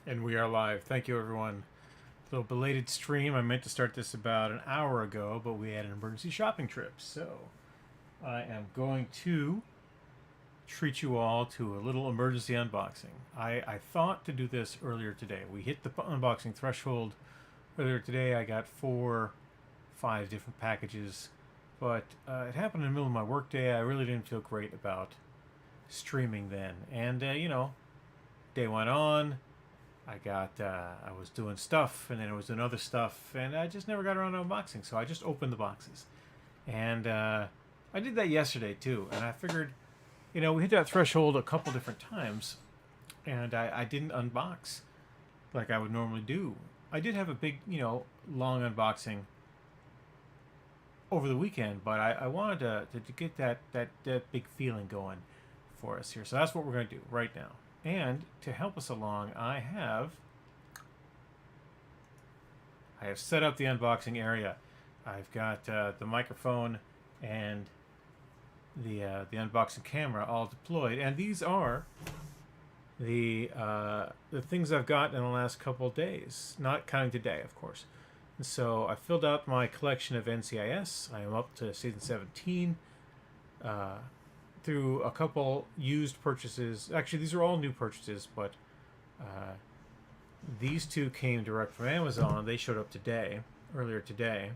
And we are live. Thank you, everyone. A little belated stream. I meant to start this about an hour ago, but we had an emergency shopping trip. So I am going to treat you all to a little emergency unboxing. I thought to do this earlier today. We hit the unboxing threshold earlier today. I got 5 different packages, but it happened in the middle of my workday. I really didn't feel great about streaming then. And, day went on. I was doing stuff, and then it was doing other stuff, and I just never got around to unboxing. So I just opened the boxes, and I did that yesterday too. And I figured, we hit that threshold a couple different times, and I didn't unbox like I would normally do. I did have a big, long unboxing over the weekend, but I wanted to get that big feeling going for us here. So that's what we're going to do right now. And to help us along, I have set up the unboxing area. I've got the microphone and the unboxing camera all deployed, and these are the things I've got in the last couple of days, not counting today, of course. And so I filled out my collection of NCIS. I am up to season 17. Through a couple used purchases. Actually, these are all new purchases, but these two came direct from Amazon. They showed up earlier today,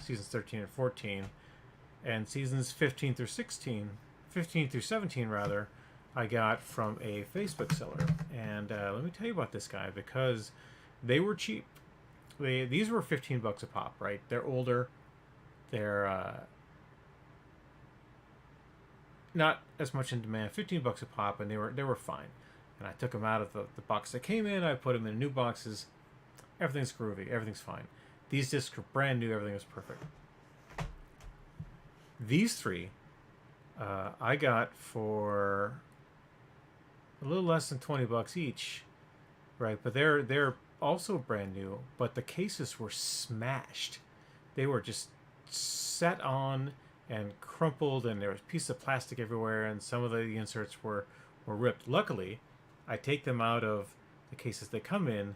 seasons 13 and 14, and seasons 15 through 17 rather, I got from a Facebook seller. And let me tell you about this guy, because they were cheap. These were $15 a pop, right? They're older. They're not as much in demand, $15 a pop, and they were fine. And I took them out of the box they came in. I put them in new boxes. Everything's groovy. Everything's fine. These discs are brand new. Everything was perfect. These three I got for a little less than $20 each, right? But they're also brand new. But the cases were smashed. They were just set on and crumpled, and there was pieces of plastic everywhere, and some of the inserts were ripped. Luckily, I take them out of the cases they come in,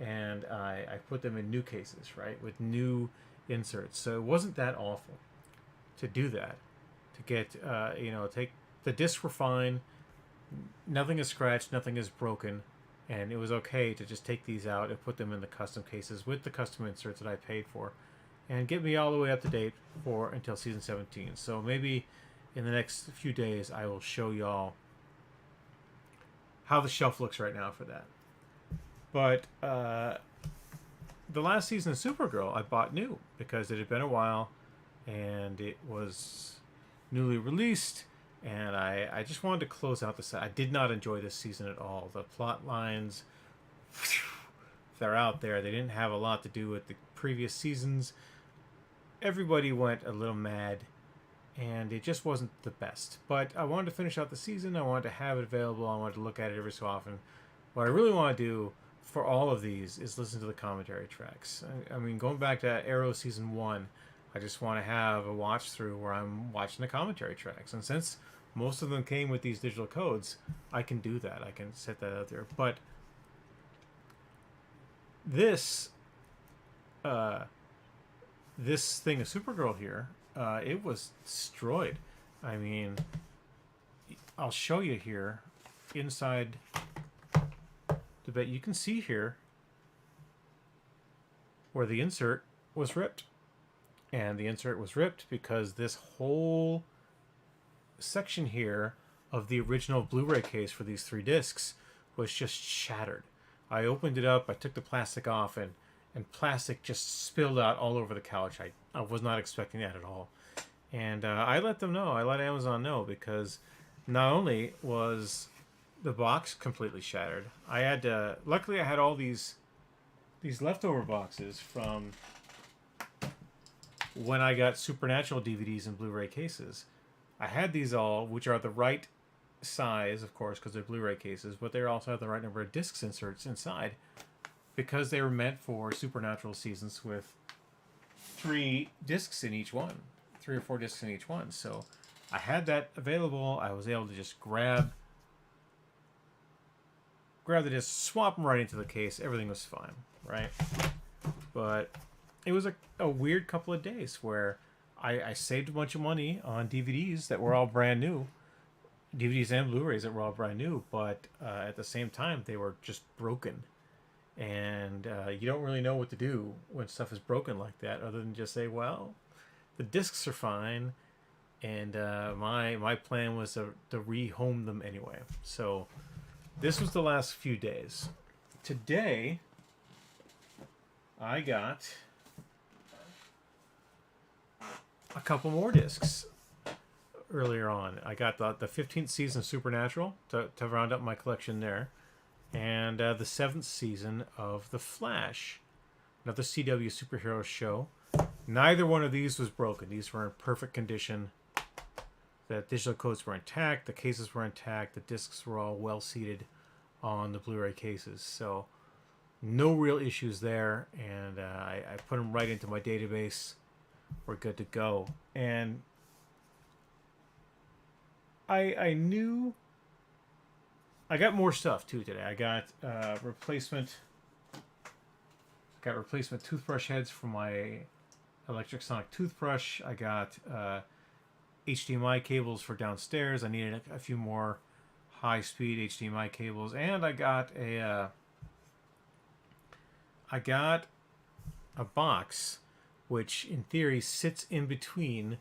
and I put them in new cases, right, with new inserts. So it wasn't that awful to do that, to get, take, the discs were fine, nothing is scratched, nothing is broken, and it was okay to just take these out and put them in the custom cases with the custom inserts that I paid for, and get me all the way up to date until season 17. So maybe in the next few days I will show y'all how the shelf looks right now for that. But the last season of Supergirl I bought new because it had been a while and it was newly released, and I just wanted to close out the set. I did not enjoy this season at all. The plot lines, they're out there. They didn't have a lot to do with the previous seasons. Everybody went a little mad, and it just wasn't the best. But I wanted to finish out the season. I wanted to have it available. I wanted to look at it every so often. What I really want to do for all of these is listen to the commentary tracks. I mean, going back to Arrow Season 1, I just want to have a watch through where I'm watching the commentary tracks. And since most of them came with these digital codes, I can do that. I can set that out there. But this this thing of Supergirl here, it was destroyed. I mean, I'll show you here inside the bit. You can see here where the insert was ripped. And the insert was ripped because this whole section here of the original Blu-ray case for these 3 discs was just shattered. I opened it up, I took the plastic off, and plastic just spilled out all over the couch. I was not expecting that at all. And I let them know. I let Amazon know, because not only was the box completely shattered, I had to... Luckily, I had all these leftover boxes from when I got Supernatural DVDs and Blu-ray cases. I had these all, which are the right size, of course, because they're Blu-ray cases, but they also have the right number of discs inserts inside, because they were meant for Supernatural seasons with 3 discs in each one, 3 or 4 discs in each one. So I had that available. I was able to just grab grab the disc, swap them right into the case. Everything was fine, right? But it was a weird couple of days where I saved a bunch of money on DVDs that were all brand new, DVDs and Blu-rays that were all brand new, but at the same time they were just broken, and you don't really know what to do when stuff is broken like that, other than just say, well, the discs are fine, and my plan was to rehome them anyway. So this was the last few days. Today I got a couple more discs. Earlier on, I got the 15th season of Supernatural to round up my collection there, and the 7th season of The Flash, another CW superhero show. Neither one of these was broken. These were in perfect condition. The digital codes were intact, the cases were intact, the discs were all well seated on the Blu-ray cases. So no real issues there, and I put them right into my database. We're good to go. And I knew I got more stuff too today. I got replacement toothbrush heads for my electric sonic toothbrush. I got HDMI cables for downstairs. I needed a few more high-speed HDMI cables, and I got a box which in theory sits in between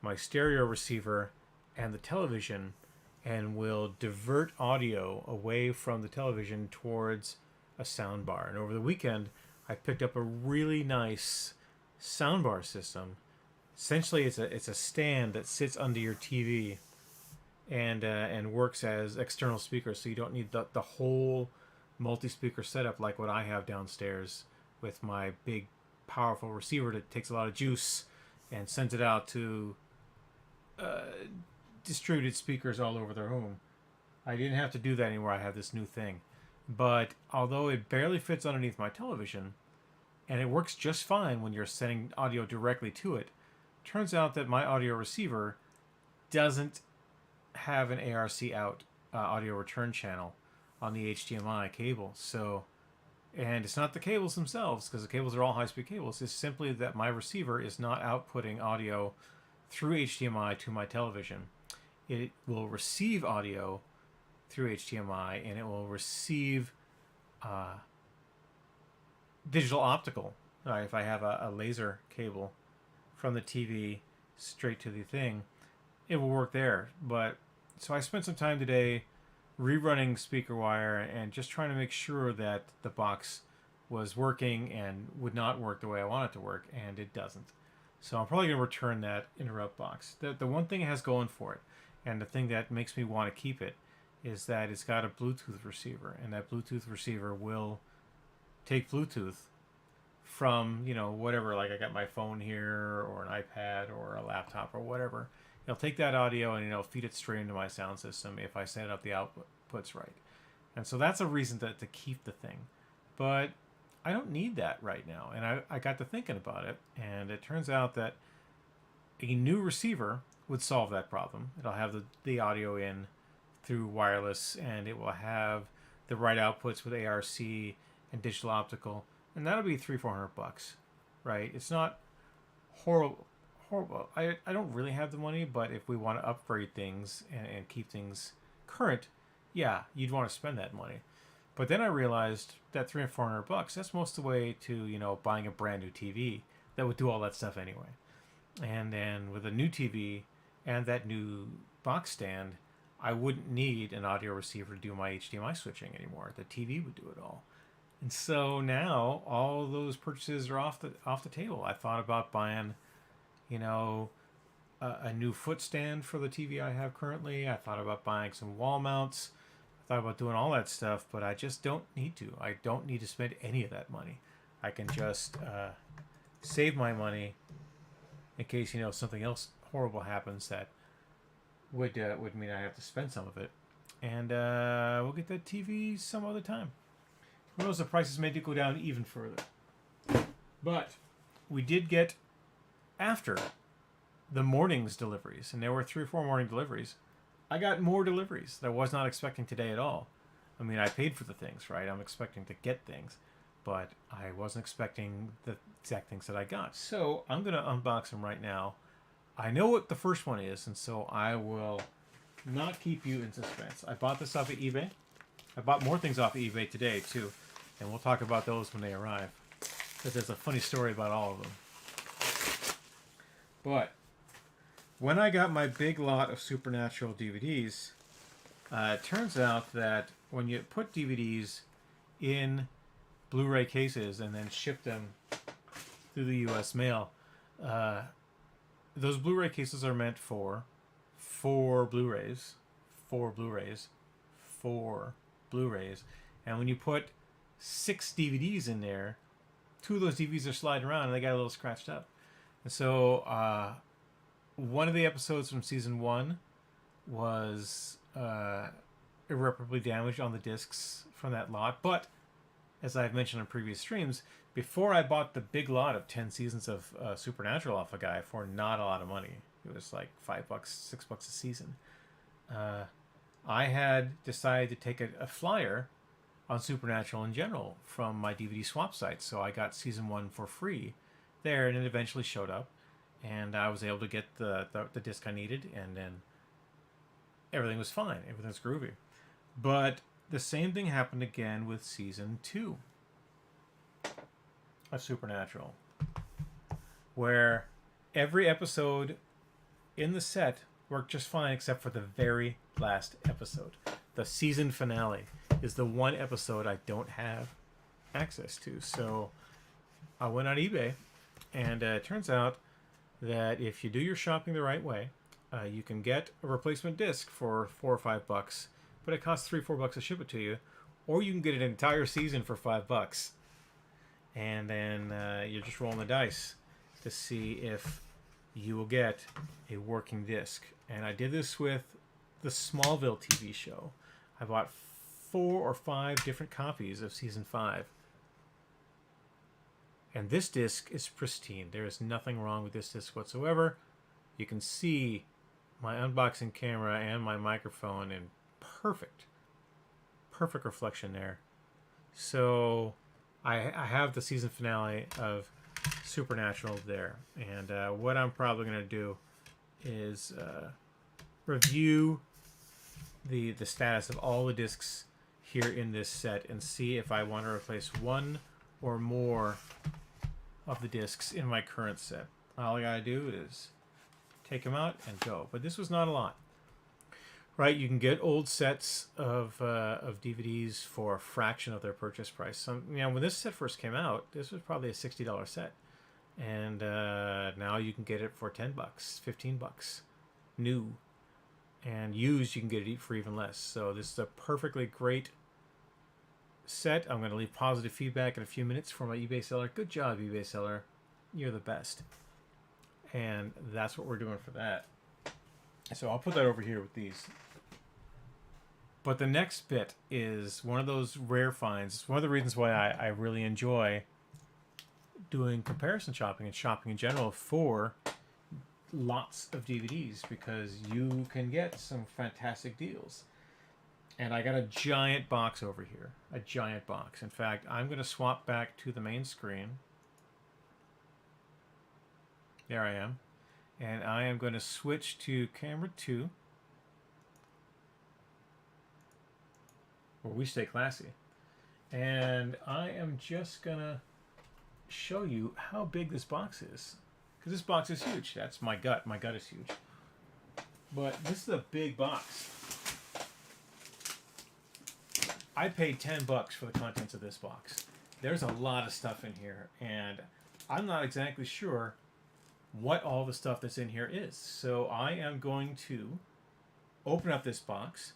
my stereo receiver and the television, and will divert audio away from the television towards a soundbar. And over the weekend, I picked up a really nice soundbar system. Essentially, it's a stand that sits under your TV, and works as external speakers. So you don't need the whole multi-speaker setup like what I have downstairs with my big, powerful receiver that takes a lot of juice and sends it out to distributed speakers all over their home. I didn't have to do that anymore. I have this new thing. But although it barely fits underneath my television, and it works just fine when you're sending audio directly to it, turns out that my audio receiver doesn't have an ARC out audio return channel on the HDMI cable. So, and it's not the cables themselves, because the cables are all high-speed cables. It's simply that my receiver is not outputting audio through HDMI to my television. It will receive audio through HDMI, and it will receive digital optical. If I have a laser cable from the TV straight to the thing, it will work there. But so I spent some time today rerunning SpeakerWire and just trying to make sure that the box was working and would not work the way I want it to work, and it doesn't. So I'm probably going to return that interrupt box. The one thing it has going for it, and the thing that makes me want to keep it, is that it's got a Bluetooth receiver, and that Bluetooth receiver will take Bluetooth from, whatever, like I got my phone here, or an iPad, or a laptop, or whatever. It'll take that audio and it'll feed it straight into my sound system if I set up the outputs right. And so that's a reason to keep the thing. But I don't need that right now. And I got to thinking about it, and it turns out that a new receiver would solve that problem. It'll have the audio in through wireless, and it will have the right outputs with ARC and digital optical, and that'll be $300-400, right? It's not horrible. I don't really have the money, but if we want to upgrade things and keep things current, yeah, you'd want to spend that money. But then I realized that $300-400, that's most of the way to buying a brand new TV that would do all that stuff anyway. And then with a new TV and that new box stand, I wouldn't need an audio receiver to do my HDMI switching anymore. The TV would do it all. And so now all those purchases are off the table. I thought about buying, a new foot stand for the TV I have currently. I thought about buying some wall mounts. I thought about doing all that stuff, but I just don't need to. I don't need to spend any of that money. I can just save my money in case something else horrible happens that would mean I have to spend some of it, and we'll get that TV some other time. Who knows? The prices may go down even further. But we did get, after the morning's deliveries, and there were 3 or 4 morning deliveries, I got more deliveries that I was not expecting today at all. I mean, I paid for the things, right? I'm expecting to get things, but I wasn't expecting the exact things that I got. So I'm going to unbox them right now. I know what the first one is, and so I will not keep you in suspense. I bought this off of eBay. I bought more things off of eBay today, too, and we'll talk about those when they arrive, because there's a funny story about all of them. But when I got my big lot of Supernatural DVDs, it turns out that when you put DVDs in Blu-ray cases and then ship them through the U.S. mail, those Blu-ray cases are meant for 4 Blu-rays, 4 Blu-rays, 4 Blu-rays, and when you put 6 DVDs in there, 2 of those DVDs are sliding around and they got a little scratched up. And so one of the episodes from season 1 was irreparably damaged on the discs from that lot. But as I've mentioned in previous streams, before I bought the big lot of 10 seasons of Supernatural off a guy for not a lot of money, it was like $5, $6 a season, I had decided to take a flyer on Supernatural in general from my DVD swap site. So I got season 1 for free there, and it eventually showed up, and I was able to get the disc I needed, and then everything was fine. Everything was groovy. But the same thing happened again with season 2 of Supernatural, where every episode in the set worked just fine except for the very last episode. The season finale is the one episode I don't have access to. So I went on eBay, and it turns out that if you do your shopping the right way, you can get a replacement disc for $4 or $5, but it costs $3 or $4 to ship it to you, or you can get an entire season for $5, and then you're just rolling the dice to see if you will get a working disc. And I did this with the Smallville TV show. I bought 4 or 5 different copies of season 5. And this disc is pristine. There is nothing wrong with this disc whatsoever. You can see my unboxing camera and my microphone in perfect reflection there. So I have the season finale of Supernatural there. And what I'm probably going to do is review the status of all the discs here in this set and see if I want to replace one or more of the discs in my current set. All I gotta do is take them out and go. But this was not a lot, right? You can get old sets of DVDs for a fraction of their purchase price. When this set first came out, this was probably a $60 set, and now you can get it for $10, $15, new, and used you can get it for even less. So this is a perfectly great set. I'm going to leave positive feedback in a few minutes for my eBay seller. Good job, eBay seller. You're the best. And that's what we're doing for that. So I'll put that over here with these. But the next bit is one of those rare finds. It's one of the reasons why I really enjoy doing comparison shopping and shopping in general for lots of DVDs, because you can get some fantastic deals. And I got a giant box over here. A giant box. In fact, I'm going to swap back to the main screen. There I am. And I am going to switch to camera 2, where we stay classy. And I am just going to show you how big this box is. Because this box is huge. That's my gut. My gut is huge. But this is a big box. I paid $10 for the contents of this box. There's a lot of stuff in here, and I'm not exactly sure what all the stuff that's in here is. So I am going to open up this box.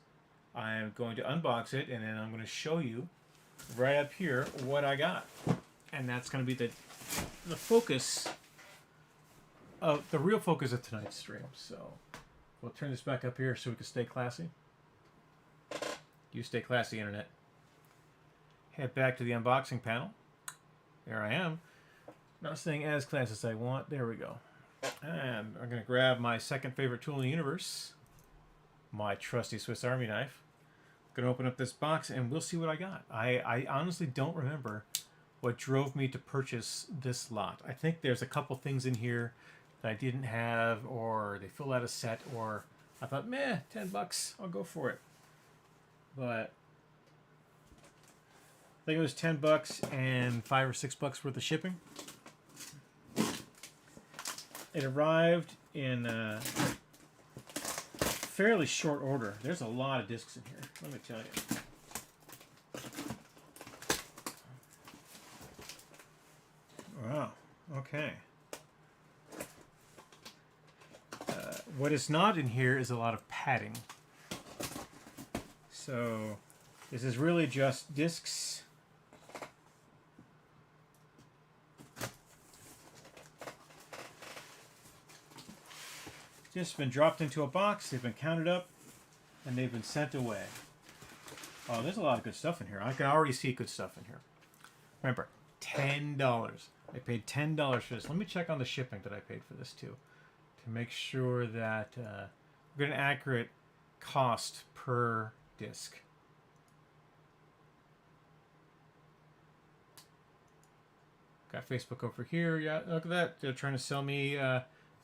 I am going to unbox it, and then I'm going to show you right up here what I got. And that's going to be the focus of the real focus of tonight's stream. So we'll turn this back up here so we can stay classy. You stay classy, internet. Head back to the unboxing panel. There I am. Not staying as classy as I want. There we go. And I'm going to grab my second favorite tool in the universe, my trusty Swiss Army knife. Gonna open up this box and we'll see what I got. I honestly don't remember what drove me to purchase this lot. I think there's a couple things in here that I didn't have, or they filled out a set, or I thought, meh, $10, I'll go for it. But I think it was $10 and $5 or $6 worth of shipping. It arrived in fairly short order. There's a lot of discs in here, let me tell you. Wow, okay. What is not in here is a lot of padding. So this is really just discs. Just been dropped into a box, they've been counted up, and they've been sent away. Oh, there's a lot of good stuff in here. I can already see good stuff in here. Remember, $10. I paid $10 for this. Let me check on the shipping that I paid for this too, to make sure that we get an accurate cost per disc. Got Facebook over here. Yeah, look at that. They're trying to sell me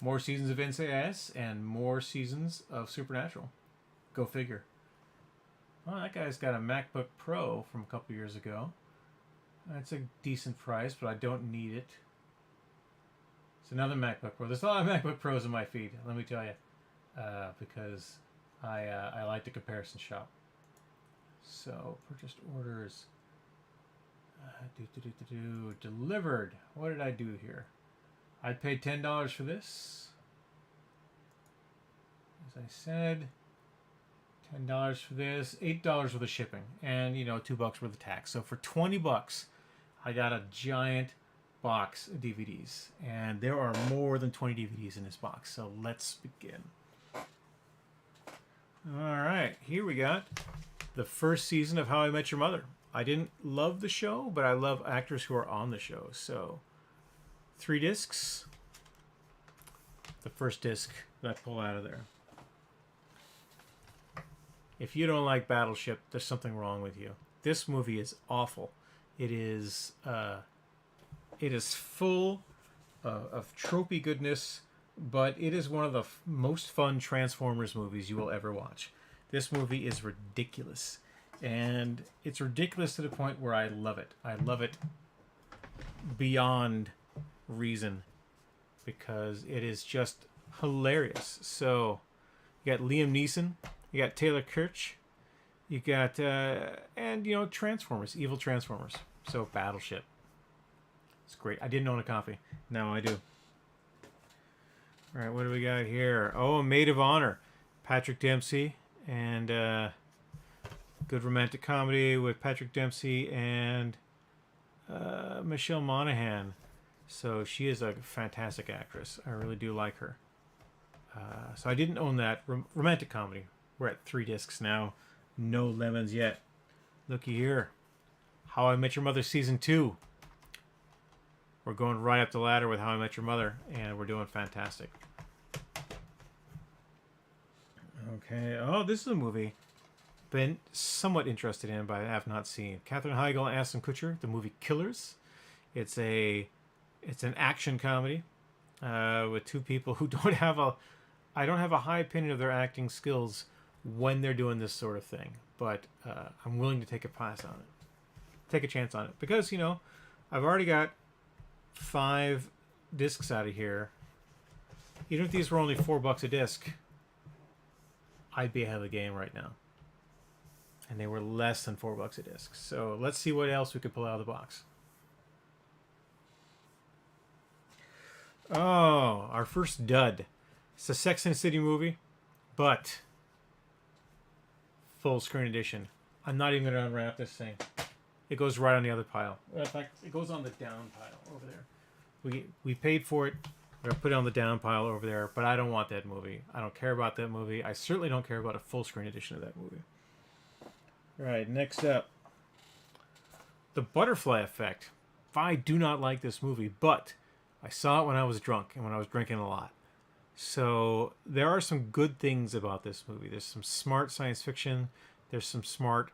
more seasons of NCIS and more seasons of Supernatural. Go figure. Well, that guy's got a MacBook Pro from a couple years ago. That's a decent price, but I don't need it. It's another MacBook Pro. There's a lot of MacBook Pros in my feed, let me tell you, because I like to comparison shop. So, purchased orders. Delivered. What did I do here? I paid $10 for this. As I said, $10 for this, $8 worth of shipping, and $2 worth of tax. So for $20, I got a giant box of DVDs, and there are more than 20 DVDs in this box. So let's begin. All right, here we got the first season of How I Met Your Mother. I didn't love the show, but I love actors who are on the show. So 3 discs. The first disc that I pull out of there. If you don't like Battleship, there's something wrong with you. This movie is awful. It is full of tropey goodness, but it is one of the most fun Transformers movies you will ever watch. This movie is ridiculous. And it's ridiculous to the point where I love it. I love it beyond reason because it is just hilarious. So you got Liam Neeson, you got Taylor Kirch, you got and Transformers, evil Transformers. So Battleship. It's great. I didn't own a copy. Now I do. All right, what do we got here? Oh, Maid of Honor, Patrick Dempsey, and good romantic comedy with Patrick Dempsey and Michelle Monaghan. So she is a fantastic actress. I really do like her. So I didn't own that. Romantic comedy. We're at 3 discs now. No lemons yet. Looky here. How I Met Your Mother Season 2. We're going right up the ladder with How I Met Your Mother, and we're doing fantastic. Okay. Oh, this is a movie been somewhat interested in, but I have not seen. Katherine Heigl and Ashton Kutcher, the movie Killers. It's an action comedy with 2 people who I don't have a high opinion of their acting skills when they're doing this sort of thing, but I'm willing to take a chance on it because I've already got 5 discs out of here. Even if these were only $4 a disc, I'd be ahead of the game right now. And they were less than $4 a disc. So let's see what else we could pull out of the box. Oh, our first dud. It's a Sex and the City movie, but full screen edition. I'm not even going to unwrap this thing. It goes right on the other pile. In fact, it goes on the down pile over there. We paid for it. We're going to put it on the down pile over there, but I don't want that movie. I don't care about that movie. I certainly don't care about a full screen edition of that movie. All right, next up. The Butterfly Effect. I do not like this movie, but I saw it when I was drunk and when I was drinking a lot. So there are some good things about this movie. There's some smart science fiction. there's some smart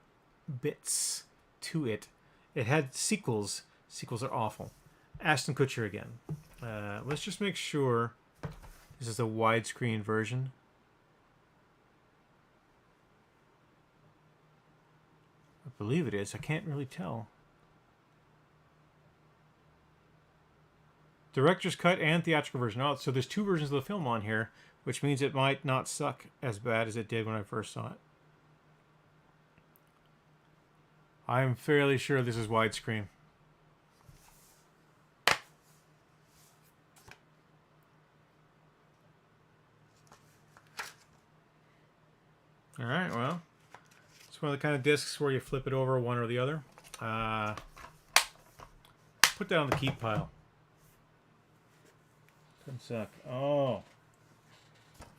bits to it. It had sequels. Sequels are awful. Ashton Kutcher again. Let's just make sure this is a widescreen version. I believe it is. I can't really tell. Director's cut and theatrical version. Oh, so there's two versions of the film on here, which means it might not suck as bad as it did when I first saw it. I'm fairly sure this is widescreen. Alright, well, it's one of the kind of discs where you flip it over one or the other. Put that on the keep pile. Doesn't suck. Oh.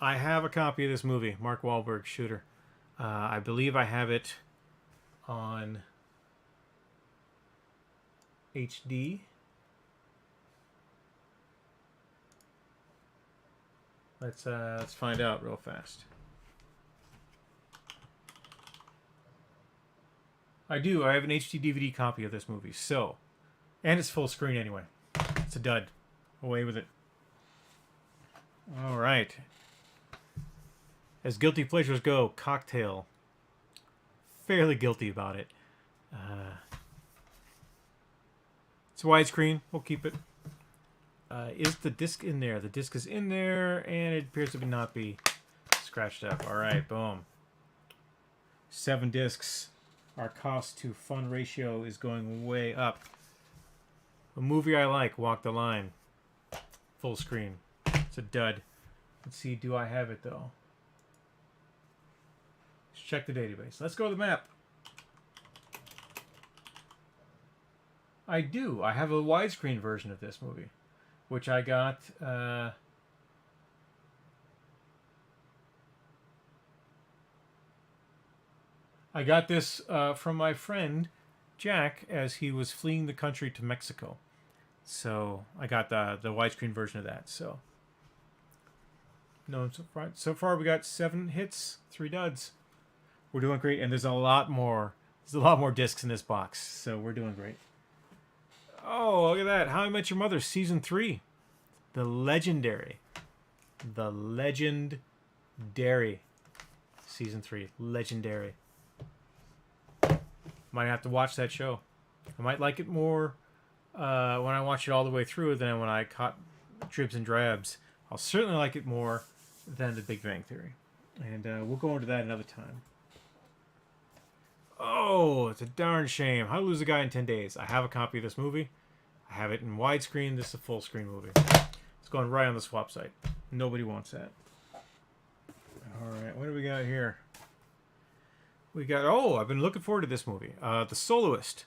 I have a copy of this movie, Mark Wahlberg, Shooter. I believe I have it on HD. Let's find out real fast. I do. I have an HD DVD copy of this movie. So, and it's full screen anyway. It's a dud. Away with it. All right. As guilty pleasures go, Cocktail. Fairly guilty about it. It's widescreen. We'll keep it. Is the disc in there? The disc is in there, and it appears to not be scratched up. All right, boom. 7 discs. Our cost to fun ratio is going way up. A movie I like, Walk the Line. Full screen. It's a dud. Let's see, do I have it though? Let's check the database. Let's go to the map. I do. I have a widescreen version of this movie, which I got... I got this from my friend Jack as he was fleeing the country to Mexico. So I got the widescreen version of that. So no, so far we got 7 hits, 3 duds. We're doing great, and there's a lot more. There's a lot more discs in this box, so we're doing great. Oh, look at that! How I Met Your Mother season 3, the legendary season 3, legendary. Might have to watch that show. I might like it more when I watch it all the way through than when I caught dribs and drabs. I'll certainly like it more than The Big Bang Theory. And we'll go into that another time. Oh, it's a darn shame. How to Lose a Guy in 10 Days. I have a copy of this movie. I have it in widescreen. This is a full screen movie. It's going right on the swap site. Nobody wants that. Alright, what do we got here? We got, I've been looking forward to this movie. The Soloist.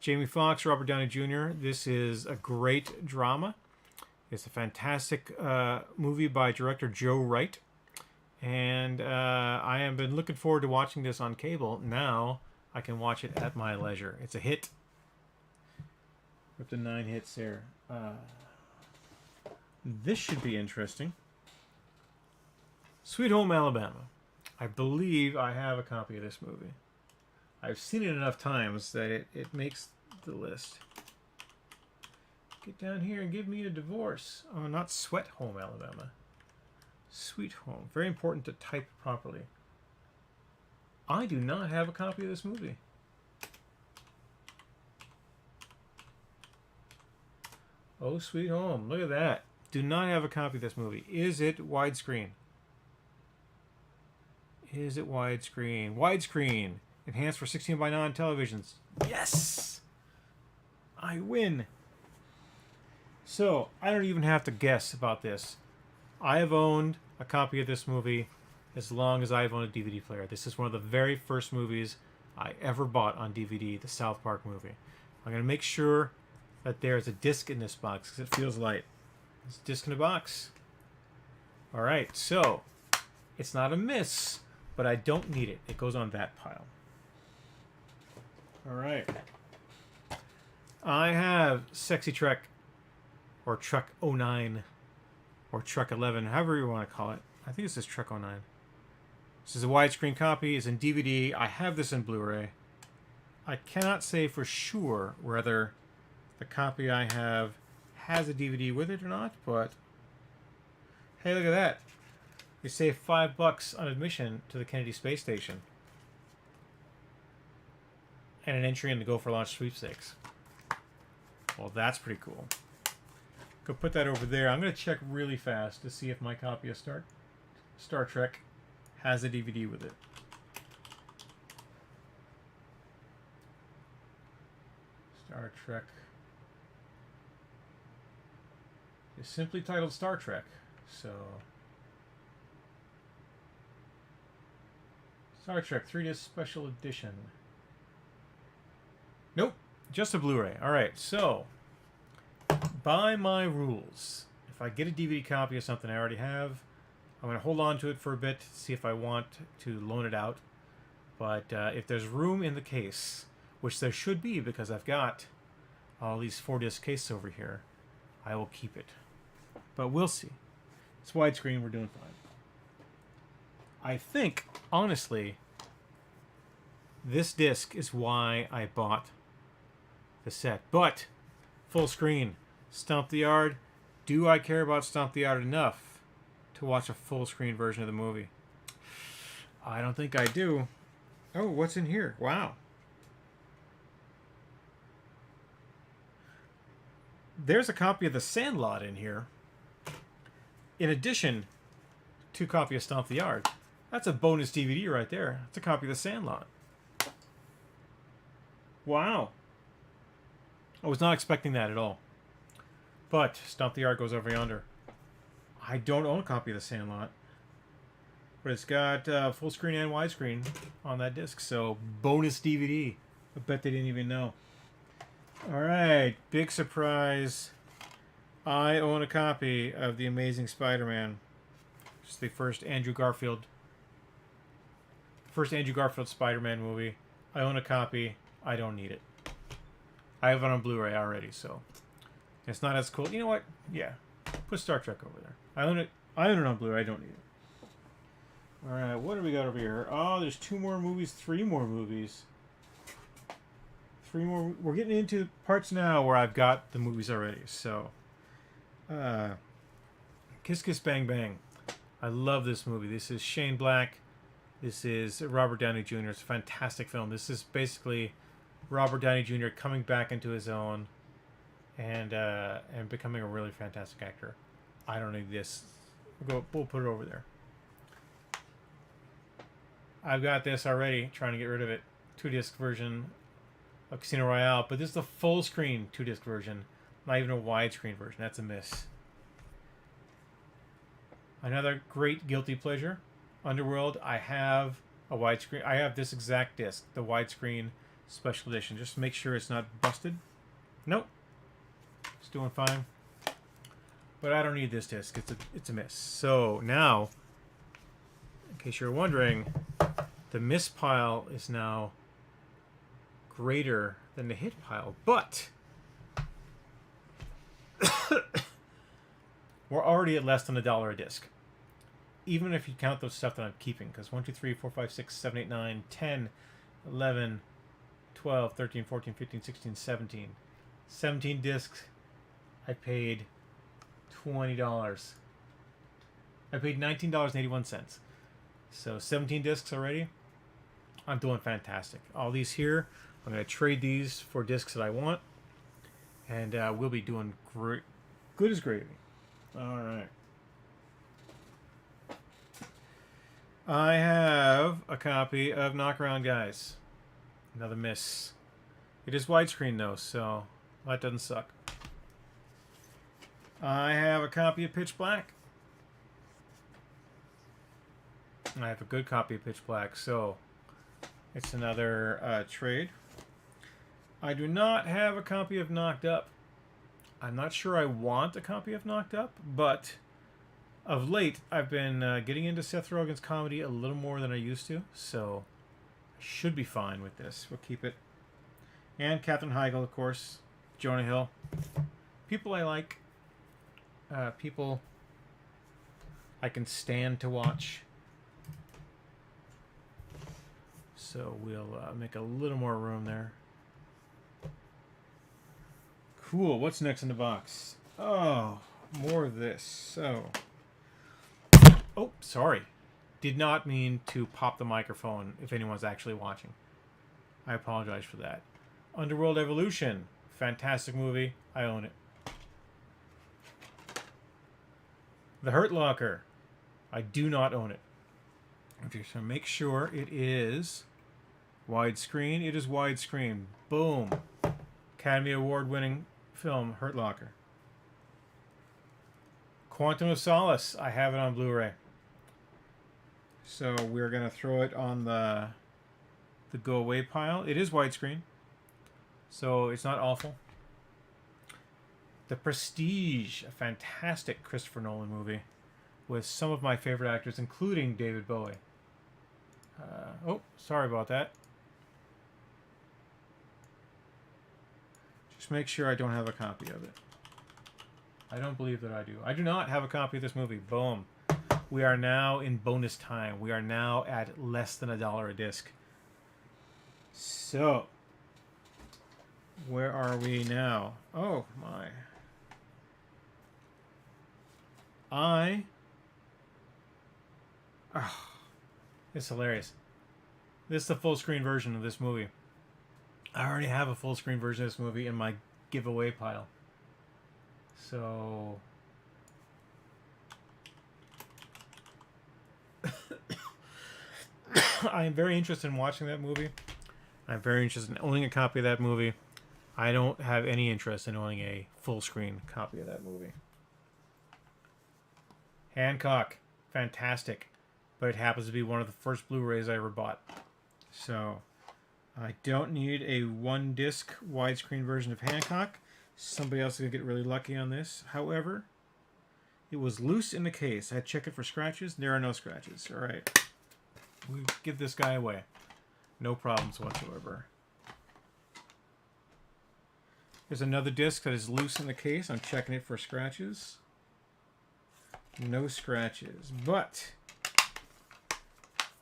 Jamie Foxx, Robert Downey Jr. This is a great drama. It's a fantastic movie by director Joe Wright. And I have been looking forward to watching this on cable. Now I can watch it at my leisure. It's a hit. Up to 9 hits there. This should be interesting. Sweet Home Alabama. I believe I have a copy of this movie. I've seen it enough times that it makes the list. Get down here and give me a divorce. Oh, not Sweat Home Alabama. Sweet Home. Very important to type properly. I do not have a copy of this movie. Oh, Sweet Home. Look at that. Do not have a copy of this movie. Is it widescreen? Is it widescreen? Widescreen. Enhanced for 16:9 televisions. Yes! I win. So, I don't even have to guess about this. I have owned a copy of this movie as long as I've owned a DVD player. This is one of the very first movies I ever bought on DVD, the South Park movie. I'm going to make sure that there's a disc in this box because it feels light. There's a disc in the box. Alright, so it's not a miss, but I don't need it. It goes on that pile. Alright. I have Sexy Trek, or Trek 09, or Trek 11, however you want to call it. I think it says Trek 09. This is a widescreen copy. It's in DVD. I have this in Blu-ray. I cannot say for sure whether the copy I have has a DVD with it or not, but hey, look at that. You save $5 on admission to the Kennedy Space Station. And an entry in the Go for Launch sweepstakes. Well, that's pretty cool. Go put that over there. I'm going to check really fast to see if my copy of Star Trek has a DVD with it. Star Trek. It's simply titled Star Trek. So, Star Trek 3-disc special edition. Nope, just a Blu-ray. Alright, so, by my rules, if I get a DVD copy of something I already have, I'm going to hold on to it for a bit, see if I want to loan it out. But if there's room in the case, which there should be because I've got all these 4-disc cases over here, I will keep it. But we'll see. It's widescreen, we're doing fine. I think, honestly, this disc is why I bought the set. But, full screen, Stomp the Yard. Do I care about Stomp the Yard enough to watch a full screen version of the movie? I don't think I do. Oh, what's in here? Wow. There's a copy of The Sandlot in here. In addition to a copy of Stomp the Yard. That's a bonus DVD right there. It's a copy of The Sandlot. Wow. I was not expecting that at all. But Stomp the Yard goes over yonder. I don't own a copy of The Sandlot. But it's got full screen and widescreen on that disc. So, bonus DVD. I bet they didn't even know. Alright, big surprise. I own a copy of The Amazing Spider-Man. It's the first Andrew Garfield Spider-Man movie. I own a copy. I don't need it. I have it on Blu-ray already, so it's not as cool. You know what? Yeah, put Star Trek over there. I own it on Blu-ray. I don't need it. All right, what do we got over here? Oh, there's 2 more movies, 3 more movies. 3 more. We're getting into parts now where I've got the movies already. So, Kiss Kiss Bang Bang. I love this movie. This is Shane Black. This is Robert Downey Jr. It's a fantastic film. This is basically Robert Downey Jr. coming back into his own and becoming a really fantastic actor. I don't need this. We'll put it over there. I've got this already, trying to get rid of it. 2-disc version of Casino Royale, but this is the full screen 2-disc version, not even a widescreen version. That's a miss. Another great guilty pleasure, Underworld. I have a widescreen. I have this exact disc, the widescreen special edition. Just to make sure it's not busted. Nope, it's doing fine. But I don't need this disc. It's a miss. So now, in case you're wondering, the miss pile is now greater than the hit pile, but we're already at less than $1 a disc. Even if you count those stuff that I'm keeping, because 1, 2, 3, 4, 5, 6, 7, 8, 9, 10, 11, 12, 13, 14, 15, 16, 17. 17 discs. I paid $20. I paid $19.81. So 17 discs already. I'm doing fantastic. All these here, I'm going to trade these for discs that I want. And we'll be doing great. Good as gravy. All right. I have a copy of Knockaround Guys. Another miss. It is widescreen though, so that doesn't suck. I have a copy of Pitch Black. I have a good copy of Pitch Black, so it's another trade. I do not have a copy of Knocked Up. I'm not sure I want a copy of Knocked Up, but of late I've been getting into Seth Rogen's comedy a little more than I used to, so I should be fine with this. We'll keep it. And Katherine Heigl, of course. Jonah Hill. People I like. People I can stand to watch. So we'll make a little more room there. Cool. What's next in the box? Oh, more of this. So, oh, sorry. Did not mean to pop the microphone if anyone's actually watching. I apologize for that. Underworld Evolution. Fantastic movie. I own it. The Hurt Locker. I do not own it. Okay, so make sure it is widescreen. It is widescreen. Boom. Academy Award winning film, Hurt Locker. Quantum of Solace. I have it on Blu-ray. So we're going to throw it on the go away pile. It is widescreen, so it's not awful. The Prestige, a fantastic Christopher Nolan movie with some of my favorite actors, including David Bowie. Oh, sorry about that. Just make sure I don't have a copy of it. I don't believe that I do. I do not have a copy of this movie. Boom. We are now in bonus time. We are now at less than $1 a disc. So, where are we now? Oh, my. Oh, it's hilarious. This is the full screen version of this movie. I already have a full screen version of this movie in my giveaway pile. So I am very interested in watching that movie. I'm very interested in owning a copy of that movie. I don't have any interest in owning a full screen copy of that movie. Hancock. Fantastic. But it happens to be one of the first Blu-rays I ever bought. So I don't need a one disc widescreen version of Hancock. Somebody else is going to get really lucky on this. However, it was loose in the case. I checked it for scratches. There are no scratches. All right. We give this guy away. No problems whatsoever. There's another disc that is loose in the case. I'm checking it for scratches. No scratches. But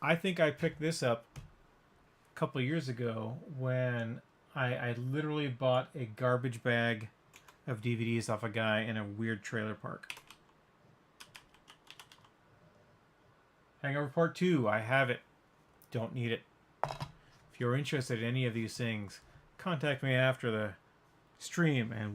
I think I picked this up a couple of years ago when I literally bought a garbage bag of DVDs off a guy in a weird trailer park. Hangover Part 2. I have it. Don't need it. If you're interested in any of these things, contact me after the stream and